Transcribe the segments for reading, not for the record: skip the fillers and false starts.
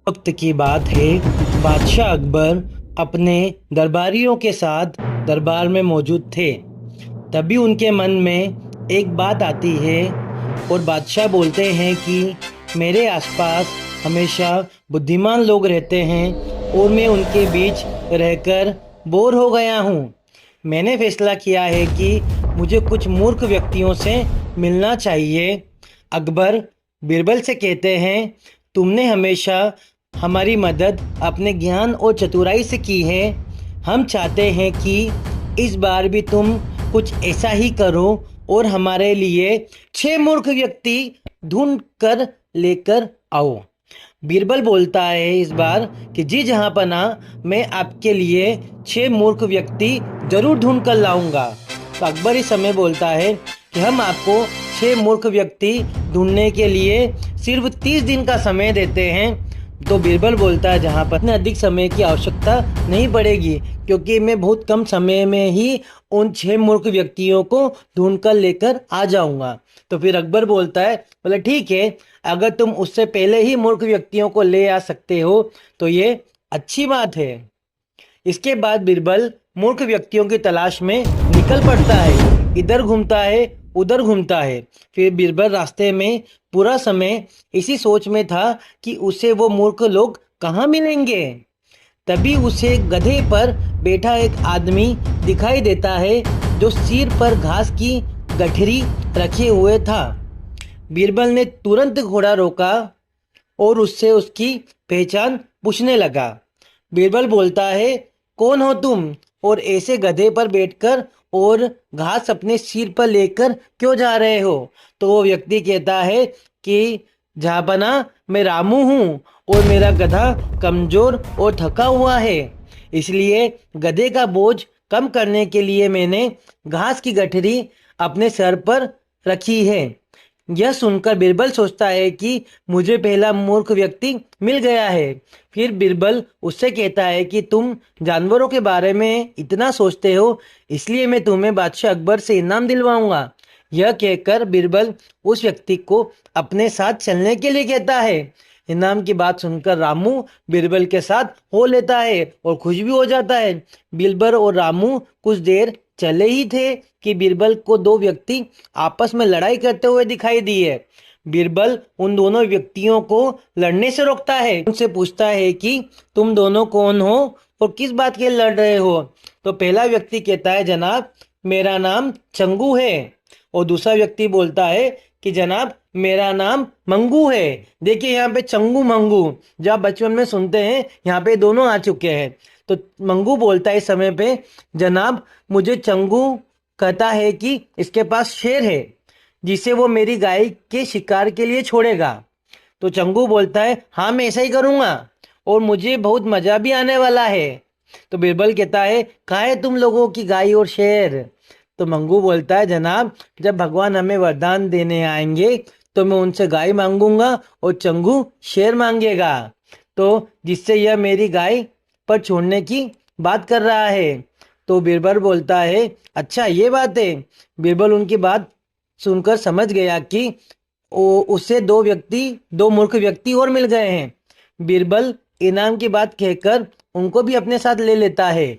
वक्त की बात है। बादशाह अकबर अपने दरबारियों के साथ दरबार में मौजूद थे। तभी उनके मन में एक बात आती है और बादशाह बोलते हैं कि मेरे आसपास हमेशा बुद्धिमान लोग रहते हैं और मैं उनके बीच रहकर बोर हो गया हूँ। मैंने फैसला किया है कि मुझे कुछ मूर्ख व्यक्तियों से मिलना चाहिए। अकबर बीरबल से कहते हैं, तुमने हमेशा हमारी मदद अपने ज्ञान और चतुराई से की है। हम चाहते हैं कि इस बार भी तुम कुछ ऐसा ही करो और हमारे लिए 6 मूर्ख व्यक्ति ढूंढ कर लेकर आओ। बीरबल बोलता है इस बार कि जी जहाँपना, मैं आपके लिए 6 मूर्ख व्यक्ति जरूर ढूंढ कर लाऊंगा। तो अकबर इस समय बोलता है कि हम आपको 6 मूर्ख व्यक्ति ढूंढने के लिए सिर्फ 30 दिन का समय देते हैं। तो बीरबल बोलता है जहाँ पर इतने अधिक समय की आवश्यकता नहीं पड़ेगी, क्योंकि मैं बहुत कम समय में ही उन 6 मूर्ख व्यक्तियों को ढूंढ कर लेकर आ जाऊंगा। तो फिर अकबर बोलता है, बोले ठीक है, अगर तुम उससे पहले ही मूर्ख व्यक्तियों को ले आ सकते हो तो ये अच्छी बात है। इसके बाद बीरबल मूर्ख व्यक्तियों की तलाश में निकल पड़ता है। इधर घूमता है, उधर घूमता है। फिर बीरबल रास्ते में पूरा समय इसी सोच में था कि उसे वो मूर्ख लोग कहाँ मिलेंगे। तभी उसे गधे पर बैठा एक आदमी दिखाई देता है जो सिर पर घास की गठरी रखे हुए था। बीरबल ने तुरंत घोड़ा रोका और उससे उसकी पहचान पूछने लगा। बीरबल बोलता है, कौन हो तुम और ऐसे गधे पर बैठकर और घास अपने सिर पर लेकर क्यों जा रहे हो। तो वो व्यक्ति कहता है कि जहाँपना, मैं रामू हूँ और मेरा गधा कमजोर और थका हुआ है, इसलिए गधे का बोझ कम करने के लिए मैंने घास की गठरी अपने सर पर रखी है। यह सुनकर बीरबल सोचता है कि मुझे पहला मूर्ख व्यक्ति मिल गया है। फिर बीरबल उससे कहता है कि तुम जानवरों के बारे में इतना सोचते हो, इसलिए मैं तुम्हें बादशाह अकबर से इनाम दिलवाऊंगा। यह कहकर बीरबल उस व्यक्ति को अपने साथ चलने के लिए कहता है। इनाम की बात सुनकर रामू बीरबल के साथ हो लेता है और खुश भी हो जाता है। बीरबल और रामू कुछ देर चले ही थे कि बीरबल को 2 व्यक्ति आपस में लड़ाई करते हुए दिखाई दिए। बीरबल उन दोनों व्यक्तियों को लड़ने से रोकता है, उनसे पूछता है कि तुम दोनों कौन हो और किस बात के लिए लड़ रहे हो। तो पहला व्यक्ति कहता है, जनाब मेरा नाम चंगू है। और दूसरा व्यक्ति बोलता है कि जनाब मेरा नाम मंगू है। देखिए यहाँ पे चंगू मंगू जो आप बचपन में सुनते हैं, यहाँ पे दोनों आ चुके हैं। तो मंगू बोलता है इस समय पे, जनाब मुझे चंगू कहता है कि इसके पास शेर है जिसे वो मेरी गाय के शिकार के लिए छोड़ेगा। तो चंगू बोलता है, हाँ मैं ऐसा ही करूँगा और मुझे बहुत मज़ा भी आने वाला है। तो बीरबल कहता है, कहाँ है तुम लोगों की गाय और शेर। तो मंगू बोलता है, जनाब जब भगवान हमें वरदान देने आएंगे तो मैं उनसे गाय मांगूंगा और चंगू शेर मांगेगा, तो जिससे यह मेरी गाय पर छोड़ने की बात कर रहा है। तो बीरबल बोलता है, अच्छा ये बात है। बीरबल उनकी बात सुनकर समझ गया कि उसे 2 मूर्ख व्यक्ति और मिल गए हैं। बीरबल इनाम की बात कहकर उनको भी अपने साथ ले लेता है।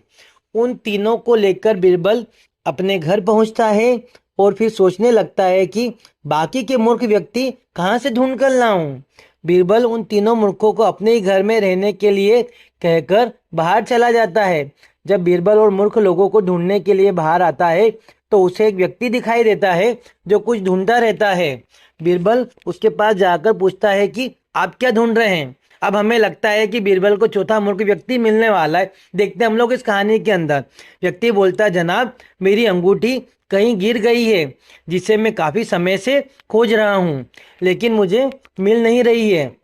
उन तीनों को लेकर बीरबल अपने घर पहुंचता है और फिर सोचने लगता है कि बाकी के मूर्ख व्यक्ति कहाँ से ढूंढ कर लाऊं। बीरबल उन तीनों मूर्खों को अपने ही घर में रहने के लिए कहकर बाहर चला जाता है। जब बीरबल और मूर्ख लोगों को ढूंढने के लिए बाहर आता है तो उसे एक व्यक्ति दिखाई देता है जो कुछ ढूंढता रहता है। बीरबल उसके पास जाकर पूछता है कि आप क्या ढूंढ रहे हैं। अब हमें लगता है कि बीरबल को चौथा मूर्ख व्यक्ति मिलने वाला है। देखते हैं हम लोग इस कहानी के अंदर। व्यक्ति बोलता है, जनाब मेरी अंगूठी कहीं गिर गई है जिसे मैं काफी समय से खोज रहा हूँ, लेकिन मुझे मिल नहीं रही है।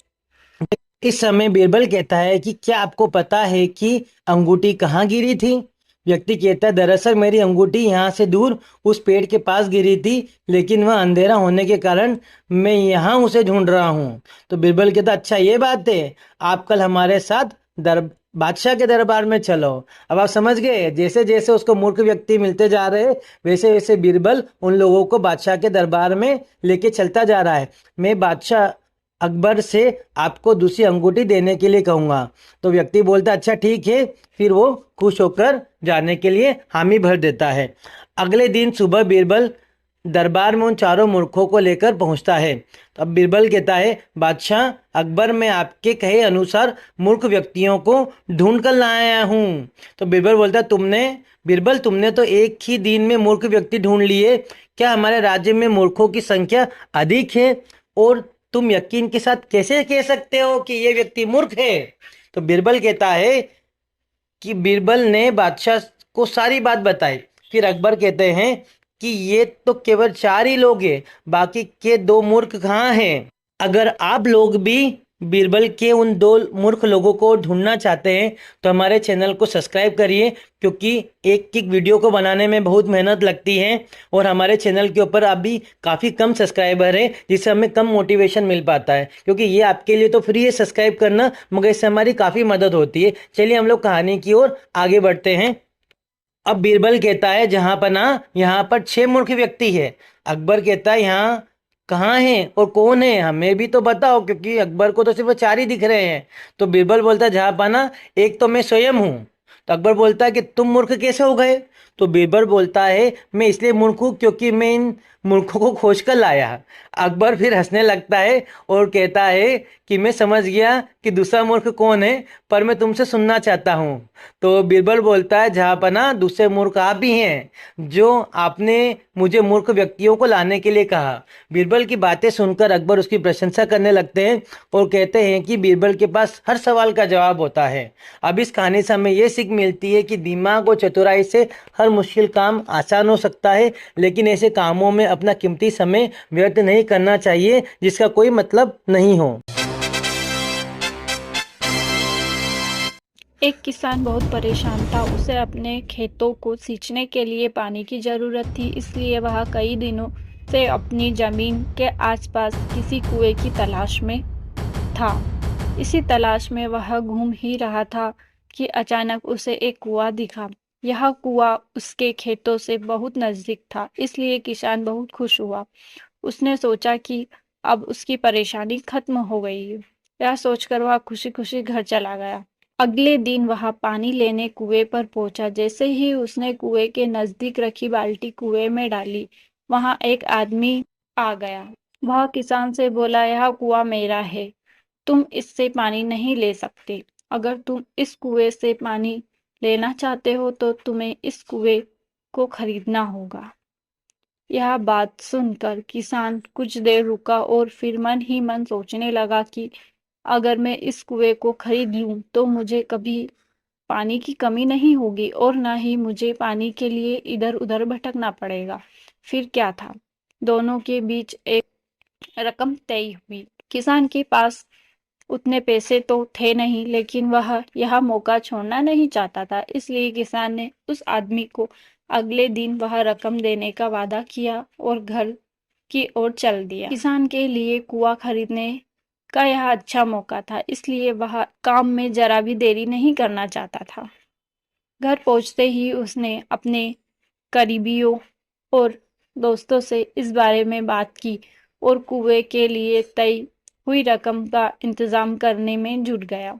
इस समय बीरबल कहता है कि क्या आपको पता है कि अंगूठी कहाँ गिरी थी। व्यक्ति कहता है, दरअसल मेरी अंगूठी यहाँ से दूर उस पेड़ के पास गिरी थी, लेकिन वह अंधेरा होने के कारण मैं यहाँ उसे ढूंढ रहा हूँ। तो बीरबल कहता है, अच्छा ये बात है, आप कल हमारे साथ बादशाह के दरबार में चलो। अब आप समझ गए, जैसे जैसे उसको मूर्ख व्यक्ति मिलते जा रहे हैं वैसे वैसे बीरबल उन लोगों को बादशाह के दरबार में लेके चलता जा रहा है। मैं बादशाह अकबर से आपको दूसरी अंगूठी देने के लिए कहूँगा। तो व्यक्ति बोलता अच्छा ठीक है, फिर वो खुश होकर जाने के लिए हामी भर देता है। अगले दिन सुबह बीरबल दरबार में उन चारों मूर्खों को लेकर पहुंचता है। तो अब बीरबल कहता है बादशाह अकबर, मैं आपके कहे अनुसार मूर्ख व्यक्तियों को ढूंढ कर लाया हूँ। तो बीरबल बोलता बीरबल तुमने तो एक ही दिन में मूर्ख व्यक्ति ढूंढ लिए, क्या हमारे राज्य में मूर्खों की संख्या अधिक है? और तुम यकीन के साथ कैसे कह सकते हो कि ये व्यक्ति मूर्ख है? तो बीरबल कहता है कि बीरबल ने बादशाह को सारी बात बताई। फिर अकबर कहते हैं कि ये तो केवल 4 ही लोग हैं, बाकी के 2 मूर्ख कहाँ हैं? अगर आप लोग भी बीरबल के उन 2 मूर्ख लोगों को ढूंढना चाहते हैं तो हमारे चैनल को सब्सक्राइब करिए, क्योंकि एक एक वीडियो को बनाने में बहुत मेहनत लगती है और हमारे चैनल के ऊपर अभी काफ़ी कम सब्सक्राइबर है, जिससे हमें कम मोटिवेशन मिल पाता है। क्योंकि ये आपके लिए तो फ्री है सब्सक्राइब करना, मगर इससे हमारी काफ़ी मदद होती है। चलिए हम लोग कहानी की ओर आगे बढ़ते हैं। अब बीरबल कहता है जहां पर ना यहाँ पर 6 मूर्ख व्यक्ति है। अकबर कहता है यहाँ कहाँ है और कौन है, हमें भी तो बताओ, क्योंकि अकबर को तो सिर्फ 4 ही दिख रहे हैं। तो बीरबल बोलता है जहाँ पर ना एक तो मैं स्वयं हूँ। तो अकबर बोलता है कि तुम मूर्ख कैसे हो गए? तो बीरबल बोलता है मैं इसलिए मूर्ख हूँ क्योंकि मैं इन मूर्खों को खोज कर लाया। अकबर फिर हंसने लगता है और कहता है कि मैं समझ गया कि दूसरा मूर्ख कौन है, पर मैं तुमसे सुनना चाहता हूँ। तो बीरबल बोलता है जहाँ पर ना दूसरे मूर्ख आप भी हैं, जो आपने मुझे मूर्ख व्यक्तियों को लाने के लिए कहा। बीरबल की बातें सुनकर अकबर उसकी प्रशंसा करने लगते हैं और कहते हैं कि बीरबल के पास हर सवाल का जवाब होता है। अब इस कहानी से हमें ये सीख मिलती है कि दिमाग और चतुराई से हर मुश्किल काम आसान हो सकता है, लेकिन ऐसे कामों में अपना कीमती समय व्यर्थ नहीं करना चाहिए जिसका कोई मतलब नहीं हो। एक किसान बहुत परेशान था। उसे अपने खेतों को सींचने के लिए पानी की जरूरत थी, इसलिए वह कई दिनों से अपनी जमीन के आसपास किसी कुएं की तलाश में था। इसी तलाश में वह घूम ही रहा था कि अचानक उसे एक कुआं दिखा। यह कुआं उसके खेतों से बहुत नजदीक था, इसलिए किसान बहुत खुश हुआ। उसने सोचा कि अब उसकी परेशानी खत्म हो गई है। यह सोचकर वह खुशी खुशी घर चला गया। अगले दिन वह पानी लेने कुएं पर पहुंचा। जैसे ही उसने कुएं के नजदीक रखी बाल्टी कुएं में डाली, वहां एक आदमी आ गया। वह किसान से बोला, यह कुआं मेरा है, तुम इससे पानी नहीं ले सकते। अगर तुम इस कुएं से पानी लेना चाहते हो तो तुम्हें इस कुएं को खरीदना होगा। यह बात सुनकर किसान कुछ देर रुका और फिर मन ही मन सोचने लगा कि अगर मैं इस कुएं को खरीद लूं तो मुझे कभी पानी की कमी नहीं होगी और ना ही मुझे पानी के लिए इधर उधर भटकना पड़ेगा। फिर क्या था, दोनों के बीच एक रकम तय हुई। किसान के पास उतने पैसे तो थे नहीं, लेकिन वह यह मौका छोड़ना नहीं चाहता था, इसलिए किसान ने उस आदमी को अगले दिन वह रकम देने का वादा किया और घर की ओर चल दिया। किसान के लिए कुआं खरीदने का यह अच्छा मौका था, इसलिए वह काम में जरा भी देरी नहीं करना चाहता था। घर पहुंचते ही उसने अपने करीबियों और दोस्तों से इस बारे में बात की और कुएं के लिए तय हुई रकम का इंतजाम करने में जुट गया।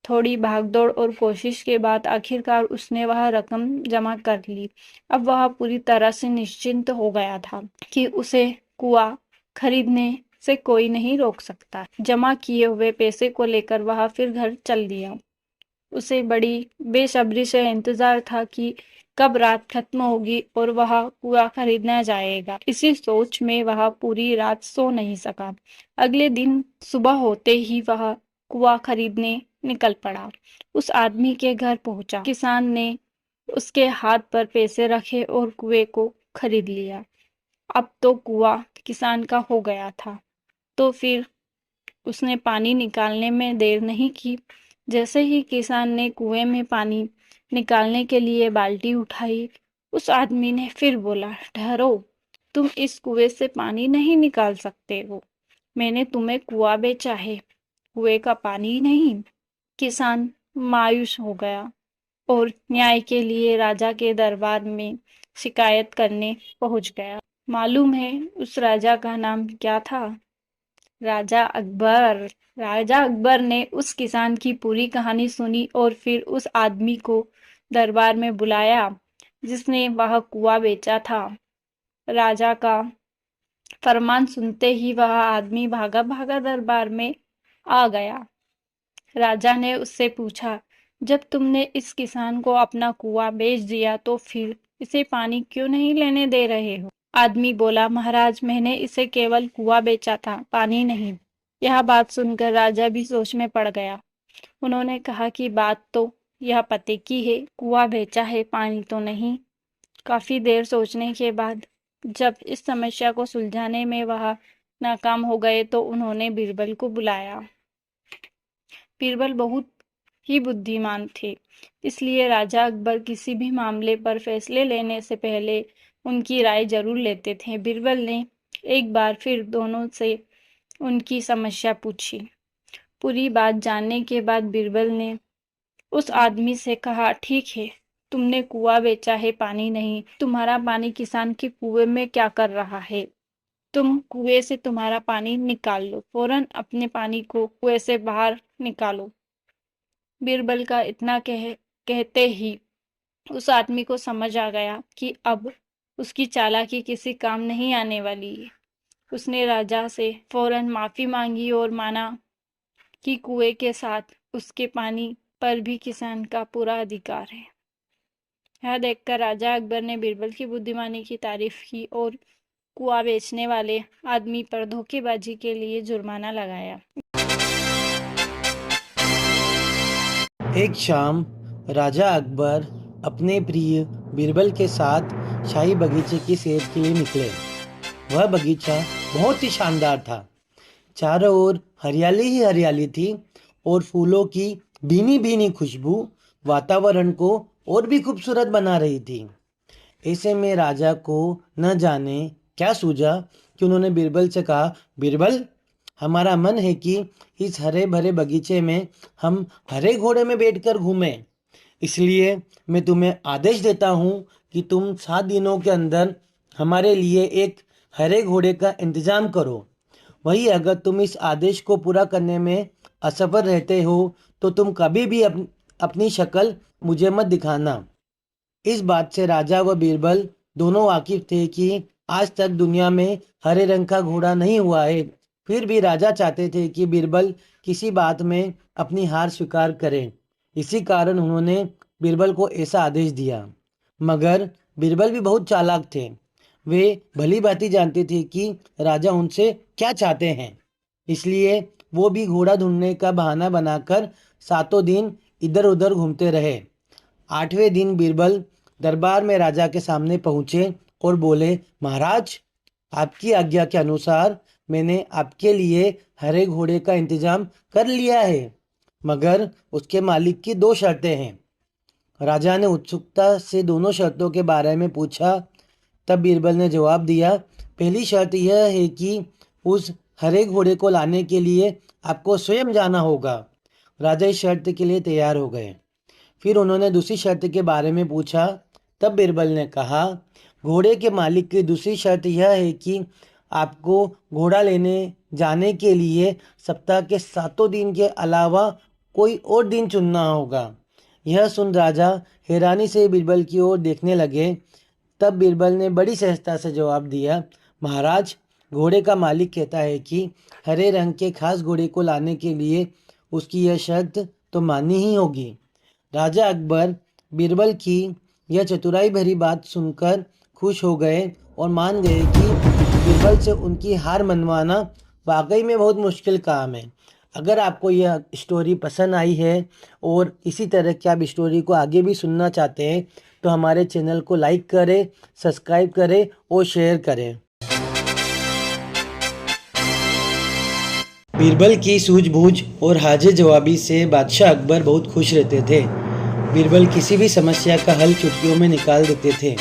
थोड़ी भागदौड़ और कोशिश के बाद आखिरकार उसने वह रकम जमा कर ली। अब वह पूरी तरह से निश्चिंत हो गया था कि उसे कुआं खरीदने से कोई नहीं रोक सकता। जमा किए हुए पैसे को लेकर वह फिर घर चल दिया। उसे बड़ी बेसब्री से इंतजार था कि कब रात खत्म होगी और वह कुआं खरीदने जाएगा। इसी सोच में वह पूरी रात सो नहीं सका। अगले दिन सुबह होते ही वह कुआं खरीदने निकल पड़ा। उस आदमी के घर पहुंचा। किसान ने उसके हाथ पर पैसे रखे और कुएं को खरीद लिया। अब तो कुआं किसान का हो गया था। तो फिर उसने पानी निकालने में देर नहीं की। जैसे ही किसान ने कुएं में पानी निकालने के लिए बाल्टी उठाई, उस आदमी ने फिर बोला, ठहरो, तुम इस कुएं से पानी नहीं निकाल सकते हो। मैंने तुम्हें कुआं बेचा है, कुएं का पानी नहीं। किसान मायूस हो गया और न्याय के लिए राजा के दरबार में शिकायत करने पहुंच गया। मालूम है उस राजा का नाम क्या था? राजा अकबर ने उस किसान की पूरी कहानी सुनी और फिर उस आदमी को दरबार में बुलाया जिसने वह कुआं बेचा था। राजा का फरमान सुनते ही वह आदमी भागा भागा दरबार में आ गया। राजा ने उससे पूछा, जब तुमने इस किसान को अपना कुआं बेच दिया तो फिर इसे पानी क्यों नहीं लेने दे रहे हो? आदमी बोला, महाराज, मैंने इसे केवल कुआं बेचा था, पानी नहीं। यह बात सुनकर राजा भी सोच में पड़ गया। उन्होंने कहा कि बात तो यह पते की है, कुआं बेचा है, पानी तो नहीं। काफी देर सोचने के बाद जब इस समस्या को सुलझाने में वह नाकाम हो गए तो उन्होंने बीरबल को बुलाया। बीरबल बहुत ही बुद्धिमान थे, इसलिए राजा अकबर किसी भी मामले पर फैसले लेने से पहले उनकी राय जरूर लेते थे। बीरबल ने एक बार फिर दोनों से उनकी समस्या पूछी। पूरी बात जानने के बाद बीरबल ने उस आदमी से कहा, ठीक है, तुमने कुआं बेचा है, पानी नहीं। तुम्हारा पानी किसान के कुएं में क्या कर रहा है? तुम कुएं से तुम्हारा पानी निकाल लो, फौरन अपने पानी को कुएं से बाहर निकालो। बीरबल का इतना कहते ही उस आदमी को समझ आ गया कि अब उसकी चालाकी किसी काम नहीं आने वाली है। उसने राजा से फौरन माफी मांगी और माना कि कुएं के साथ उसके पानी पर भी किसान का पूरा अधिकार है। यह देखकर राजा अकबर ने बीरबल की बुद्धिमानी की तारीफ की और कुआं बेचने वाले आदमी पर धोखेबाजी के लिए जुर्माना लगाया। एक शाम राजा अकबर अपने प्रिय बीरबल के साथ शाही बगीचे की सैर के लिए निकले। वह बगीचा बहुत ही शानदार था। चारों ओर हरियाली ही हरियाली थी और फूलों की भीनी भीनी खुशबू वातावरण को और भी खूबसूरत बना रही थी। ऐसे में राजा को न जाने क्या सूझा कि उन्होंने बीरबल से कहा, बीरबल, हमारा मन है कि इस हरे भरे बगीचे में हम हरे घोड़े में बैठकर घूमें। इसलिए मैं तुम्हें आदेश देता हूँ कि तुम 7 दिनों के अंदर हमारे लिए एक हरे घोड़े का इंतजाम करो। वही अगर तुम इस आदेश को पूरा करने में असफल रहते हो तो तुम कभी भी अपनी शक्ल मुझे मत दिखाना। इस बात से राजा व बीरबल दोनों वाकिफ थे कि आज तक दुनिया में हरे रंग का घोड़ा नहीं हुआ है। फिर भी राजा चाहते थे कि बीरबल किसी बात में अपनी हार स्वीकार करें। इसी कारण उन्होंने बीरबल को ऐसा आदेश दिया। मगर बीरबल भी बहुत चालाक थे। वे भली भांति जानते थे कि राजा उनसे क्या चाहते हैं। इसलिए वो भी घोड़ा ढूंढने का बहाना बनाकर 7 दिन इधर उधर घूमते रहे। 8वें दिन बीरबल दरबार में राजा के सामने पहुंचे और बोले, महाराज, आपकी आज्ञा के अनुसार मैंने आपके लिए हरे घोड़े का इंतजाम कर लिया है, मगर उसके मालिक की 2 शर्तें हैं। राजा ने उत्सुकता से दोनों शर्तों के बारे में पूछा। तब बीरबल ने जवाब दिया, पहली शर्त यह है कि उस हरे घोड़े को लाने के लिए आपको स्वयं जाना होगा। राजा इस शर्त के लिए तैयार हो गए। फिर उन्होंने दूसरी शर्त के बारे में पूछा। तब बीरबल ने कहा, घोड़े के मालिक की दूसरी शर्त यह है कि आपको घोड़ा लेने जाने के लिए सप्ताह के 7 दिन के अलावा कोई और दिन चुनना होगा। यह सुन राजा हैरानी से बीरबल की ओर देखने लगे। तब बीरबल ने बड़ी सहजता से जवाब दिया, महाराज, घोड़े का मालिक कहता है कि हरे रंग के खास घोड़े को लाने के लिए उसकी यह शर्त तो माननी ही होगी। राजा अकबर बीरबल की यह चतुराई भरी बात सुनकर खुश हो गए और मान गए कि बीरबल से उनकी हार मनवाना वाकई में बहुत मुश्किल काम है। अगर आपको यह स्टोरी पसंद आई है और इसी तरह की आप स्टोरी को आगे भी सुनना चाहते हैं तो हमारे चैनल को लाइक करें, सब्सक्राइब करें और शेयर करें। बीरबल की सूझबूझ और हाजिर जवाबी से बादशाह अकबर बहुत खुश रहते थे। बीरबल किसी भी समस्या का हल चुटकियों में निकाल देते थे।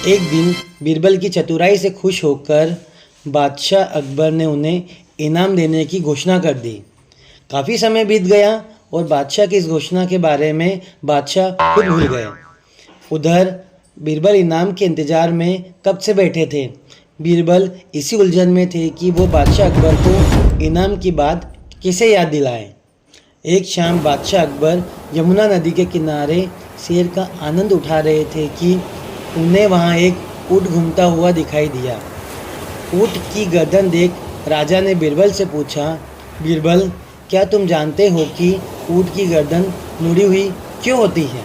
एक दिन बीरबल की चतुराई से खुश होकर बादशाह अकबर ने उन्हें इनाम देने की घोषणा कर दी। काफ़ी समय बीत गया और बादशाह की इस घोषणा के बारे में बादशाह खुद भूल गए। उधर बीरबल इनाम के इंतजार में कब से बैठे थे। बीरबल इसी उलझन में थे कि वो बादशाह अकबर को इनाम की बात किसे याद दिलाए। एक शाम बादशाह अकबर यमुना नदी के किनारे सैर का आनंद उठा रहे थे कि उन्हें वहाँ एक ऊँट घूमता हुआ दिखाई दिया। ऊँट की गर्दन देख राजा ने बीरबल से पूछा, बीरबल, क्या तुम जानते हो कि ऊँट की गर्दन मुड़ी हुई क्यों होती है।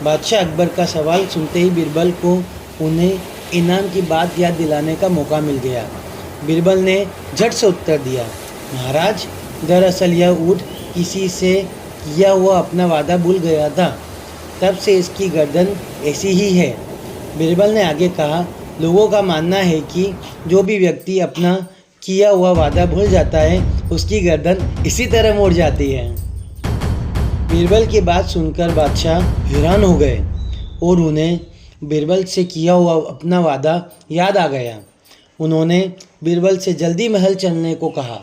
बादशाह अकबर का सवाल सुनते ही बीरबल को उन्हें इनाम की बात याद दिलाने का मौका मिल गया। बीरबल ने झट से उत्तर दिया, महाराज, दरअसल यह ऊँट किसी से किया हुआ अपना वादा भूल गया था, तब से इसकी गर्दन ऐसी ही है। बीरबल ने आगे कहा, लोगों का मानना है कि जो भी व्यक्ति अपना किया हुआ वादा भूल जाता है उसकी गर्दन इसी तरह मुड़ जाती है। बीरबल की बात सुनकर बादशाह हैरान हो गए और उन्हें बीरबल से किया हुआ अपना वादा याद आ गया। उन्होंने बीरबल से जल्दी महल चलने को कहा।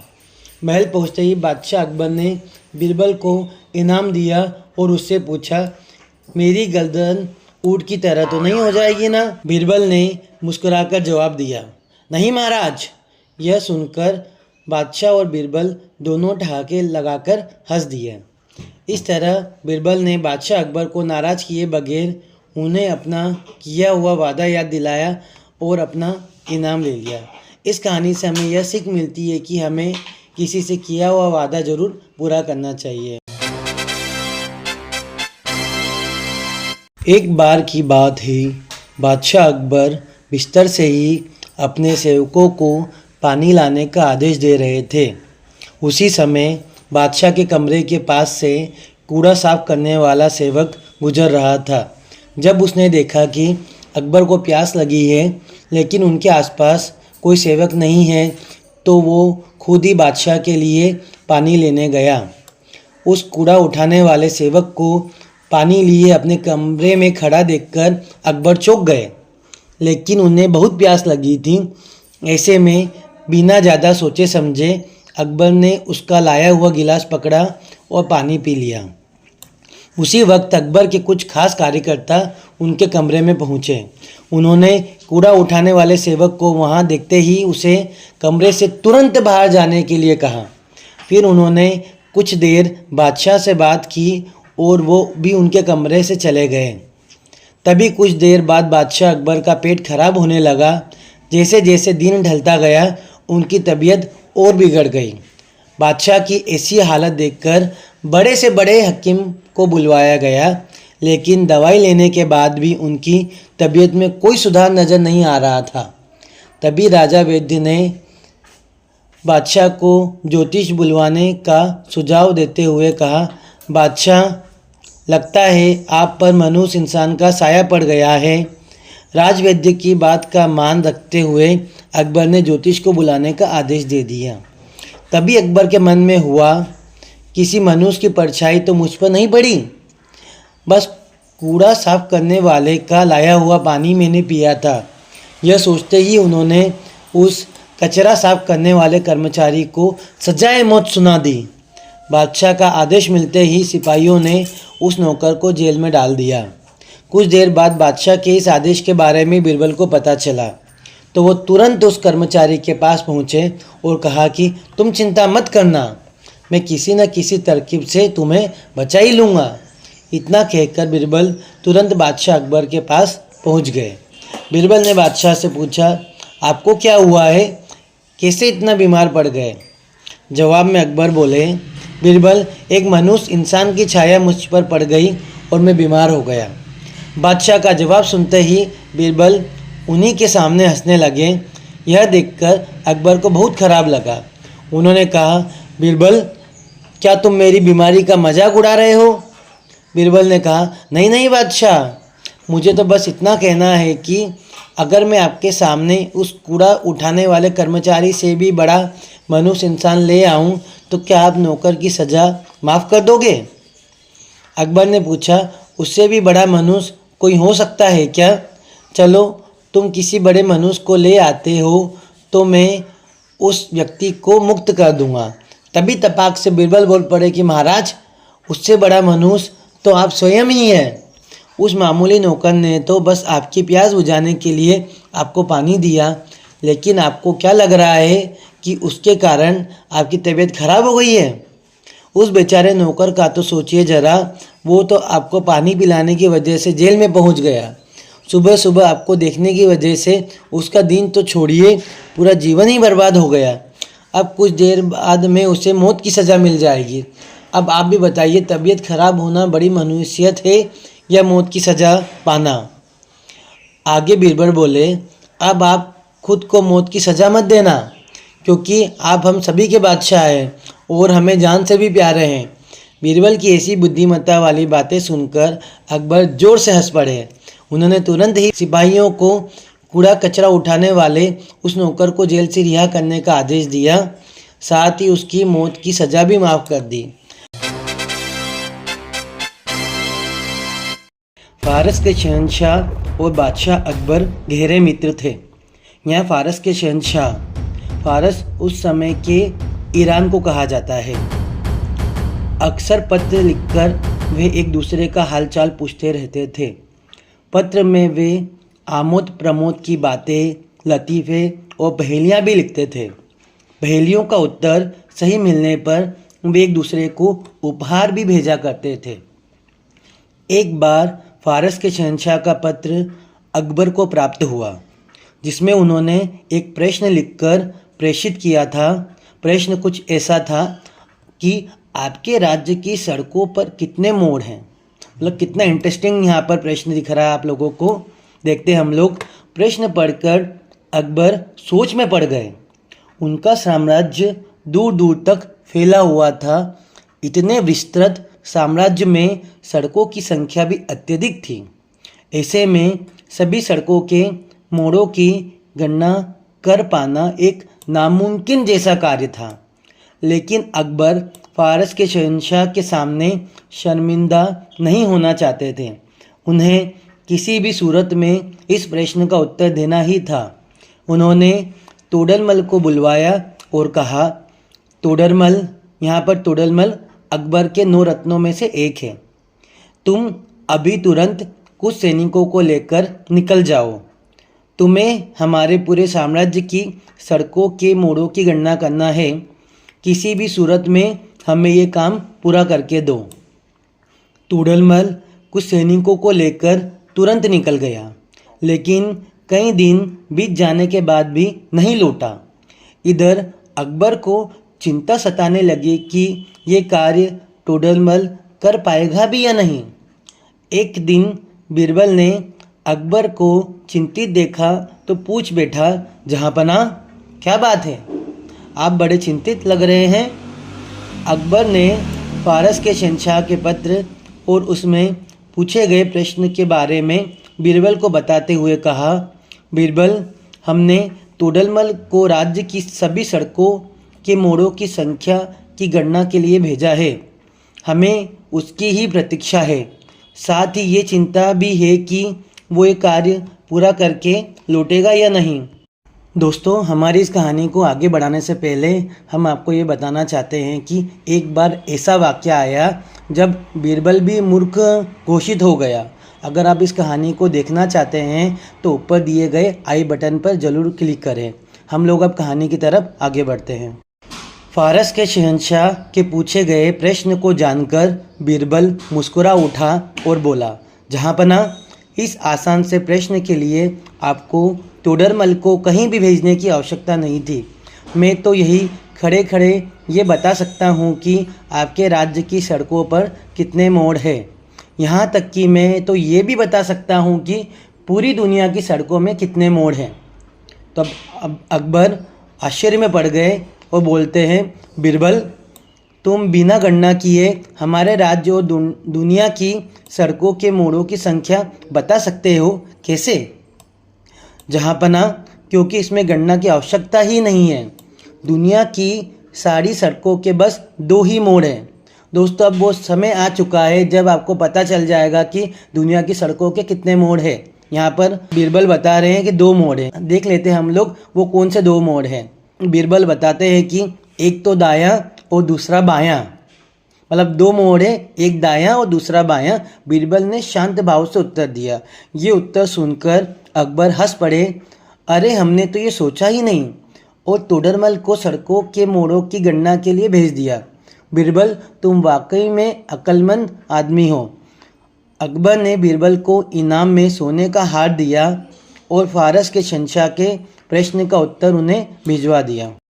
महल पहुंचते ही बादशाह अकबर ने बीरबल को इनाम दिया और उससे पूछा, मेरी गर्दन ऊँट की तरह तो नहीं हो जाएगी ना। बीरबल ने मुस्कुराकर जवाब दिया, नहीं महाराज। यह सुनकर बादशाह और बीरबल दोनों ठहाके लगाकर हंस दिए। इस तरह बीरबल ने बादशाह अकबर को नाराज़ किए बगैर उन्हें अपना किया हुआ वादा याद दिलाया और अपना इनाम ले लिया। इस कहानी से हमें यह सीख मिलती है कि हमें किसी से किया हुआ वादा ज़रूर पूरा करना चाहिए। एक बार की बात है, बादशाह अकबर बिस्तर से ही अपने सेवकों को पानी लाने का आदेश दे रहे थे। उसी समय बादशाह के कमरे के पास से कूड़ा साफ करने वाला सेवक गुजर रहा था। जब उसने देखा कि अकबर को प्यास लगी है लेकिन उनके आसपास कोई सेवक नहीं है, तो वो खुद ही बादशाह के लिए पानी लेने गया। उस कूड़ा उठाने वाले सेवक को पानी लिए अपने कमरे में खड़ा देखकर अकबर चौंक गए, लेकिन उन्हें बहुत प्यास लगी थी। ऐसे में बिना ज़्यादा सोचे समझे अकबर ने उसका लाया हुआ गिलास पकड़ा और पानी पी लिया। उसी वक्त अकबर के कुछ खास कार्यकर्ता उनके कमरे में पहुँचे। उन्होंने कूड़ा उठाने वाले सेवक को वहाँ देखते ही उसे कमरे से तुरंत बाहर जाने के लिए कहा। फिर उन्होंने कुछ देर बादशाह से बात की और वो भी उनके कमरे से चले गए। तभी कुछ देर बाद बादशाह अकबर का पेट खराब होने लगा। जैसे जैसे दिन ढलता गया उनकी तबीयत और बिगड़ गई। बादशाह की ऐसी हालत देखकर बड़े से बड़े हकीम को बुलवाया गया, लेकिन दवाई लेने के बाद भी उनकी तबीयत में कोई सुधार नज़र नहीं आ रहा था। तभी राजा वैद्य ने बादशाह को ज्योतिष बुलवाने का सुझाव देते हुए कहा, बादशाह, लगता है आप पर मनुष्य इंसान का साया पड़ गया है। राजवैद्य की बात का मान रखते हुए अकबर ने ज्योतिष को बुलाने का आदेश दे दिया। तभी अकबर के मन में हुआ, किसी मनुष्य की परछाई तो मुझ पर नहीं पड़ी, बस कूड़ा साफ करने वाले का लाया हुआ पानी मैंने पिया था। यह सोचते ही उन्होंने उस कचरा साफ करने वाले कर्मचारी को सजाए मौत सुना दी। बादशाह का आदेश मिलते ही सिपाहियों ने उस नौकर को जेल में डाल दिया। कुछ देर बाद बादशाह के इस आदेश के बारे में बीरबल को पता चला, तो वो तुरंत उस कर्मचारी के पास पहुँचे और कहा कि तुम चिंता मत करना, मैं किसी न किसी तरकीब से तुम्हें बचा ही लूँगा। इतना कहकर बीरबल तुरंत बादशाह अकबर के पास पहुँच गए। बीरबल ने बादशाह से पूछा, आपको क्या हुआ है, कैसे इतना बीमार पड़ गए। जवाब में अकबर बोले, बीरबल, एक मनुष्य इंसान की छाया मुझ पर पड़ गई और मैं बीमार हो गया। बादशाह का जवाब सुनते ही बीरबल उन्हीं के सामने हंसने लगे। यह देखकर अकबर को बहुत खराब लगा। उन्होंने कहा, बीरबल, क्या तुम मेरी बीमारी का मजाक उड़ा रहे हो। बीरबल ने कहा, नहीं नहीं बादशाह, मुझे तो बस इतना कहना है कि अगर मैं आपके सामने उस कूड़ा उठाने वाले कर्मचारी से भी बड़ा मनुष्य इंसान ले आऊं, तो क्या आप नौकर की सज़ा माफ़ कर दोगे। अकबर ने पूछा, उससे भी बड़ा मनुष्य कोई हो सकता है क्या। चलो, तुम किसी बड़े मनुष्य को ले आते हो तो मैं उस व्यक्ति को मुक्त कर दूंगा। तभी तपाक से बीरबल बोल पड़े कि महाराज, उससे बड़ा मनुष्य तो आप स्वयं ही हैं। उस मामूली नौकर ने तो बस आपकी प्यास बुझाने के लिए आपको पानी दिया, लेकिन आपको क्या लग रहा है कि उसके कारण आपकी तबीयत खराब हो गई है। उस बेचारे नौकर का तो सोचिए ज़रा, वो तो आपको पानी पिलाने की वजह से जेल में पहुंच गया। सुबह सुबह आपको देखने की वजह से उसका दिन तो छोड़िए, पूरा जीवन ही बर्बाद हो गया। अब कुछ देर बाद में उसे मौत की सज़ा मिल जाएगी। अब आप भी बताइए, तबीयत खराब होना बड़ी मनुष्यत है या मौत की सज़ा पाना? आगे बीरबल बोले, अब आप खुद को मौत की सज़ा मत देना, क्योंकि आप हम सभी के बादशाह हैं और हमें जान से भी प्यारे हैं। बीरबल की ऐसी बुद्धिमत्ता वाली बातें सुनकर अकबर जोर से हंस पड़े। उन्होंने तुरंत ही सिपाहियों को कूड़ा कचरा उठाने वाले उस नौकर को जेल से रिहा करने का आदेश दिया, साथ ही उसकी मौत की सज़ा भी माफ़ कर दी। फारस के शहंशाह और बादशाह अकबर गहरे मित्र थे। यहाँ फारस के शहंशाह, फारस उस समय के ईरान को कहा जाता है। अक्सर पत्र लिखकर वे एक दूसरे का हालचाल पूछते रहते थे। पत्र में वे आमोद प्रमोद की बातें, लतीफ़े और पहेलियाँ भी लिखते थे। पहेलियों का उत्तर सही मिलने पर वे एक दूसरे को उपहार भी भेजा करते थे। एक बार फारस के शहंशाह का पत्र अकबर को प्राप्त हुआ, जिसमें उन्होंने एक प्रश्न लिखकर प्रेषित किया था। प्रश्न कुछ ऐसा था कि आपके राज्य की सड़कों पर कितने मोड़ हैं। मतलब कितना इंटरेस्टिंग यहाँ पर प्रश्न दिख रहा है आप लोगों को। देखते हैं हम लोग। प्रश्न पढ़कर अकबर सोच में पड़ गए। उनका साम्राज्य दूर दूर तक फैला हुआ था। इतने विस्तृत साम्राज्य में सड़कों की संख्या भी अत्यधिक थी। ऐसे में सभी सड़कों के मोड़ों की गणना कर पाना एक नामुमकिन जैसा कार्य था। लेकिन अकबर फारस के शहंशाह के सामने शर्मिंदा नहीं होना चाहते थे। उन्हें किसी भी सूरत में इस प्रश्न का उत्तर देना ही था। उन्होंने तोडरमल को बुलवाया और कहा, तोडरमल, यहाँ पर तोडरमल अकबर के 9 रत्नों में से एक है। तुम अभी तुरंत कुछ सैनिकों को लेकर निकल जाओ। तुम्हें हमारे पूरे साम्राज्य की सड़कों के मोड़ों की गणना करना है। किसी भी सूरत में हमें ये काम पूरा करके दो। तोडरमल कुछ सैनिकों को लेकर तुरंत निकल गया, लेकिन कई दिन बीत जाने के बाद भी नहीं लौटा। इधर अकबर को चिंता सताने लगी कि ये कार्य तोडरमल कर पाएगा भी या नहीं। एक दिन बीरबल ने अकबर को चिंतित देखा तो पूछ बैठा, जहाँपनाह, क्या बात है? आप बड़े चिंतित लग रहे हैं। अकबर ने फारस के शहंशाह के पत्र और उसमें पूछे गए प्रश्न के बारे में बीरबल को बताते हुए कहा, बीरबल, हमने तोडरमल को राज्य की सभी सड़कों के मोड़ों की संख्या की गणना के लिए भेजा है। हमें उसकी ही प्रतीक्षा है। साथ ही ये चिंता भी है कि वो ये कार्य पूरा करके लौटेगा या नहीं। दोस्तों, हमारी इस कहानी को आगे बढ़ाने से पहले हम आपको ये बताना चाहते हैं कि एक बार ऐसा वाक़या आया जब बीरबल भी मूर्ख घोषित हो गया। अगर आप इस कहानी को देखना चाहते हैं तो ऊपर दिए गए आई बटन पर ज़रूर क्लिक करें। हम लोग अब कहानी की तरफ आगे बढ़ते हैं। फारस के शहंशाह के पूछे गए प्रश्न को जानकर बीरबल मुस्कुरा उठा और बोला, जहाँपनाह, इस आसान से प्रश्न के लिए आपको तोडरमल को कहीं भी भेजने की आवश्यकता नहीं थी। मैं तो यही खड़े खड़े ये बता सकता हूँ कि आपके राज्य की सड़कों पर कितने मोड़ हैं। यहाँ तक कि मैं तो ये भी बता सकता हूँ कि पूरी दुनिया की सड़कों में कितने मोड़ हैं। तो अब अकबर आश्चर्य में पड़ गए और बोलते हैं, बीरबल, तुम बिना गणना किए हमारे राज्य और दुनिया की सड़कों के मोड़ों की संख्या बता सकते हो? कैसे? जहाँपनाह, क्योंकि इसमें गणना की आवश्यकता ही नहीं है। दुनिया की सारी सड़कों के बस 2 ही मोड़ हैं। दोस्तों, अब वो समय आ चुका है जब आपको पता चल जाएगा कि दुनिया की सड़कों के कितने मोड़ हैं। यहाँ पर बीरबल बता रहे हैं कि 2 मोड़ हैं। देख लेते हैं हम लोग वो कौन से 2 मोड़ हैं। बीरबल बताते हैं कि एक तो दायां और दूसरा बायां। मतलब 2 मोड़ है, एक दायां और दूसरा बायां। बीरबल ने शांत भाव से उत्तर दिया। ये उत्तर सुनकर अकबर हंस पड़े। अरे, हमने तो ये सोचा ही नहीं। और तोडरमल को सड़कों के मोड़ों की गणना के लिए भेज दिया। बीरबल, तुम वाकई में अक्लमंद आदमी हो। अकबर ने बीरबल को इनाम में सोने का हार दिया और फारस के शहंशाह के प्रश्न का उत्तर उन्हें भिजवा दिया।